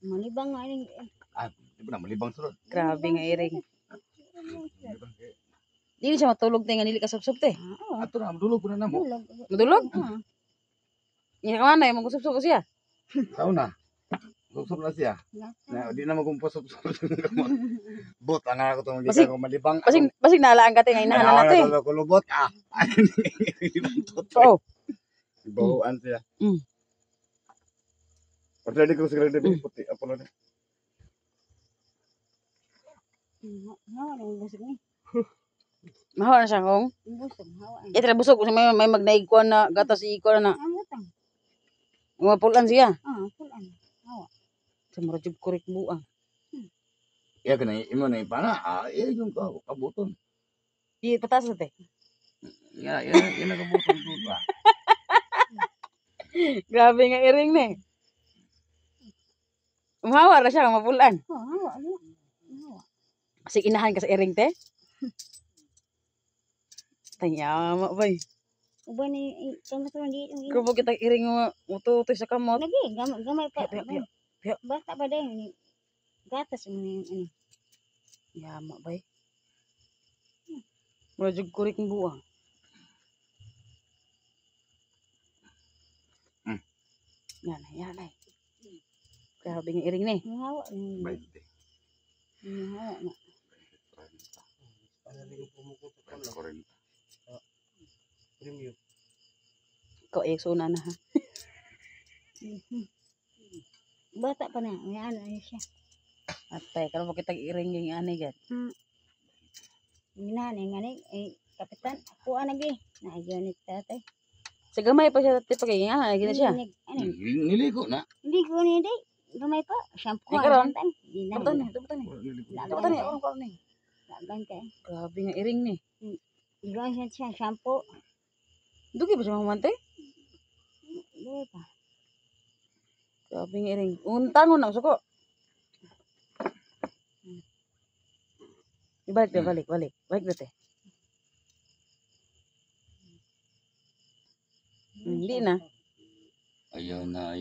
Malibang nga ini. Di ba na malibang sulod? Grabe nga iring. Dili siya matulog tayo nga nili kasubsob te. Oo. Ato na, madulog ko na namo. Tulog. Madulog? Ah. Nya ka man ay magusubsob ko siya. Sao na? Susub na siya. Na, di na magkumpasub-sub. Bot, ang ako itong Basig- ko malibang. Basig naalaan ka te nga inahan natin. Ako kulubot. Oo. Bahuan siya. Mm. Pwede ko siguro din puti. Apo na din. Hawa na yung busog ni. Mahawa na siya kong. Yung busog, hawa. Itra busog kasi may magnaig ko na gatas iko na. Amutang. Umapulan siya. Pulan. Hawa. Sa marajub kurik buang. Iya ka na, imo na ipana. Iya yung kabuton. Di patas te. Iya na kabuton doon ba? Grabe nga iring ni. Umahawa na siya mapulan. Hawa. Hawa. Kasi inahan ka sa iring te. Tanyama bay. Uban ni kamaturan di yung Kung kita iring mo ututoy sa kamot. lagi gamay pa. Piyo. Basta pa din gatas mo ni ano. Yama bay. Marajub kurik buang. Yan ay. Grabe nga iring ni. Hawa. Baik. Hawa na. Ikaw ay suna na ha. Bata pa na. May ano siya. Atay, kalau mo kitang iring yung ani gan. Ginani nga ni kapitan ako anagi. Na ganit tatay. Sa gamay pa siya dati pagay nga, gina siya. Ano? Niligo na. Hindi ko ni di. Gamay pa. Shampoo Ay, karon? tan. Di na. Dapat ni, dapat ni. Dapat ni, orang ni. Lagan kay. Grabe nga iring ni. Iwan siya shampoo. Dugi ba siya mamantay? Di pa. Grabe nga iring. Untangon na suko. Balik na, balik. Balik na te. Hindi na. Ayun na.